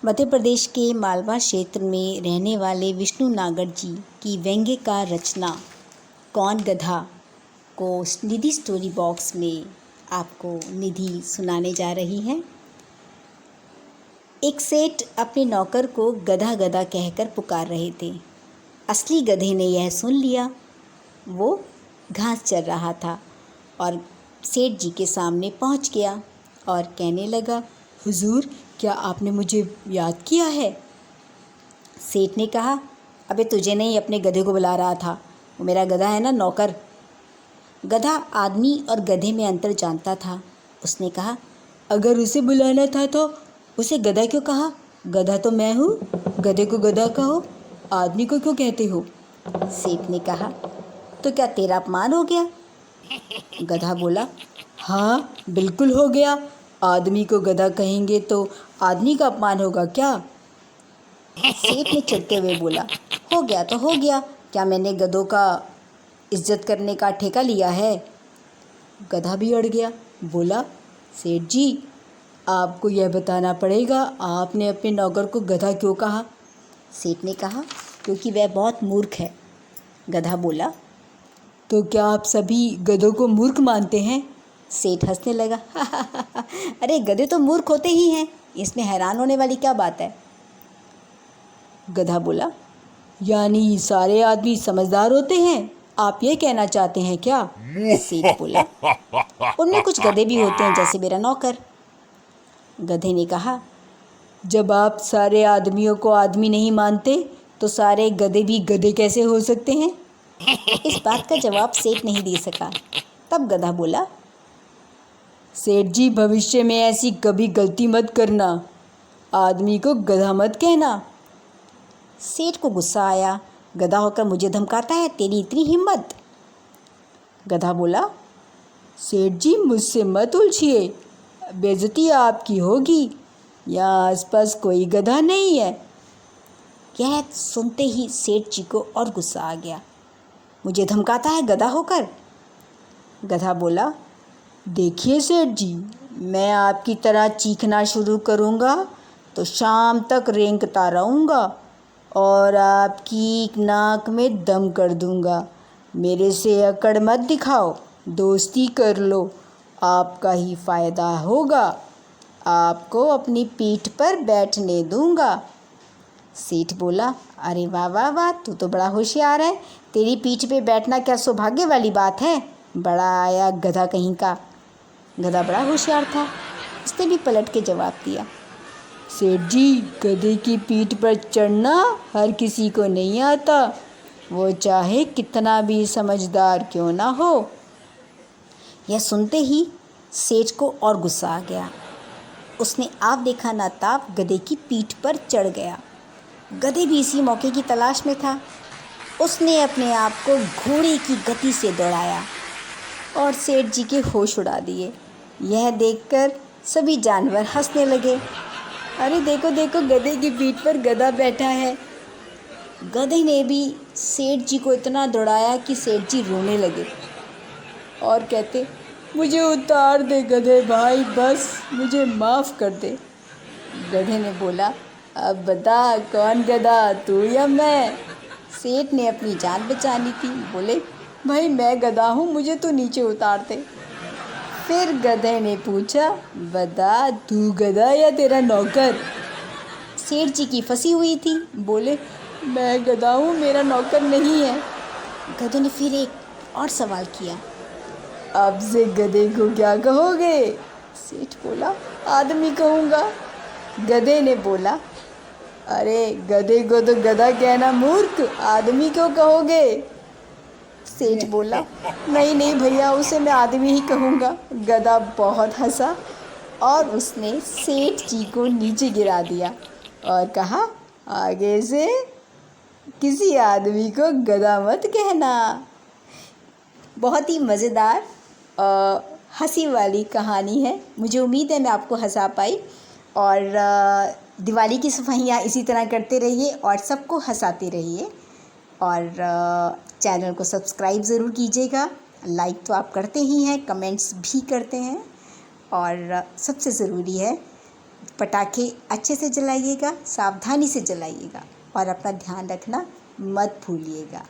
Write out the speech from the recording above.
मध्य प्रदेश के मालवा क्षेत्र में रहने वाले विष्णु नागर जी की व्यंग्यकार रचना कौन गधा को निधि स्टोरी बॉक्स में आपको निधि सुनाने जा रही है। एक सेठ अपने नौकर को गधा गधा कहकर पुकार रहे थे। असली गधे ने यह सुन लिया। वो घास चर रहा था और सेठ जी के सामने पहुंच गया और कहने लगा, हुजूर, क्या आपने मुझे याद किया है? सेठ ने कहा, अबे तुझे नहीं, अपने गधे को बुला रहा था। वो मेरा गधा है ना, नौकर। गधा आदमी और गधे में अंतर जानता था। उसने कहा, अगर उसे बुलाना था तो उसे गधा क्यों कहा? गधा तो मैं हूँ, गधे को गधा कहो, आदमी को क्यों कहते हो? सेठ ने कहा, तो क्या तेरा अपमान हो गया? गधा बोला, हाँ बिल्कुल हो गया। आदमी को गधा कहेंगे तो आदमी का अपमान होगा क्या? सेठ ने चिढ़ते हुए बोला, हो गया तो हो गया, क्या मैंने गधों का इज्जत करने का ठेका लिया है? गधा भी अड़ गया, बोला, सेठ जी, आपको यह बताना पड़ेगा, आपने अपने नौकर को गधा क्यों कहा? सेठ ने कहा, क्योंकि वह बहुत मूर्ख है। गधा बोला, तो क्या आप सभी गधों को मूर्ख मानते हैं? सेठ हंसने लगा, अरे गधे तो मूर्ख होते ही हैं, इसमें हैरान होने वाली क्या बात है? गधा बोला, यानी सारे आदमी समझदार होते हैं, आप ये कहना चाहते हैं क्या? सेठ बोला, उनमें कुछ गधे भी होते हैं, जैसे मेरा नौकर। गधे ने कहा, जब आप सारे आदमियों को आदमी नहीं मानते तो सारे गधे भी गधे कैसे हो सकते हैं? इस बात का जवाब सेठ नहीं दे सका। तब गधा बोला, सेठ जी, भविष्य में ऐसी कभी गलती मत करना, आदमी को गधा मत कहना। सेठ को गुस्सा आया, गधा होकर मुझे धमकाता है, तेरी इतनी हिम्मत? गधा बोला, सेठ जी मुझसे मत उलझिए, बेइज्जती आपकी होगी, यहाँ आसपास कोई गधा नहीं है। यह सुनते ही सेठ जी को और गुस्सा आ गया, मुझे धमकाता है गधा होकर? गधा बोला, देखिए सेठ जी, मैं आपकी तरह चीखना शुरू करूँगा तो शाम तक रेंगता रहूँगा और आपकी नाक में दम कर दूँगा। मेरे से अकड़ मत दिखाओ, दोस्ती कर लो, आपका ही फ़ायदा होगा, आपको अपनी पीठ पर बैठने दूँगा। सेठ बोला, अरे वाह वाह वाह, तू तो बड़ा होशियार है, तेरी पीठ पे बैठना क्या सौभाग्य वाली बात है? बड़ा आया गधा कहीं का। गधा बड़ा होशियार था, उसने भी पलट के जवाब दिया, सेठ जी, गधे की पीठ पर चढ़ना हर किसी को नहीं आता, वो चाहे कितना भी समझदार क्यों ना हो। यह सुनते ही सेठ को और गुस्सा आ गया। उसने आप देखा ना ताप गधे की पीठ पर चढ़ गया। गधे भी इसी मौके की तलाश में था। उसने अपने आप को घोड़े की गति से दौड़ाया और सेठ जी के होश उड़ा दिए। यह देखकर सभी जानवर हंसने लगे, अरे देखो देखो, गधे की पीठ पर गधा बैठा है। गधे ने भी सेठ जी को इतना दौड़ाया कि सेठ जी रोने लगे और कहते, मुझे उतार दे गधे भाई, बस मुझे माफ़ कर दे। गधे ने बोला, अब बता कौन गधा, तू या मैं? सेठ ने अपनी जान बचानी थी, बोले, भाई मैं गधा हूँ, मुझे तो नीचे उतार दे। फिर गधे ने पूछा, बता तू गधा या तेरा नौकर? सेठ जी की फंसी हुई थी, बोले, मैं गधा हूँ, मेरा नौकर नहीं है। गधे ने फिर एक और सवाल किया, अब से गधे को क्या कहोगे? सेठ बोला, आदमी कहूँगा। गधे ने बोला, अरे गधे को तो गधा कहना मूर्ख, आदमी क्यों कहोगे? सेठ बोला, नहीं नहीं भैया, उसे मैं आदमी ही कहूँगा। गधा बहुत हंसा और उसने सेठ जी को नीचे गिरा दिया और कहा, आगे से किसी आदमी को गधा मत कहना। बहुत ही मज़ेदार हंसी वाली कहानी है। मुझे उम्मीद है मैं आपको हंसा पाई और दिवाली की सफाइयाँ इसी तरह करते रहिए और सबको हंसाते रहिए और चैनल को सब्सक्राइब ज़रूर कीजिएगा। लाइक तो आप करते ही हैं, कमेंट्स भी करते हैं और सबसे ज़रूरी है पटाखे अच्छे से जलाइएगा, सावधानी से जलाइएगा और अपना ध्यान रखना मत भूलिएगा।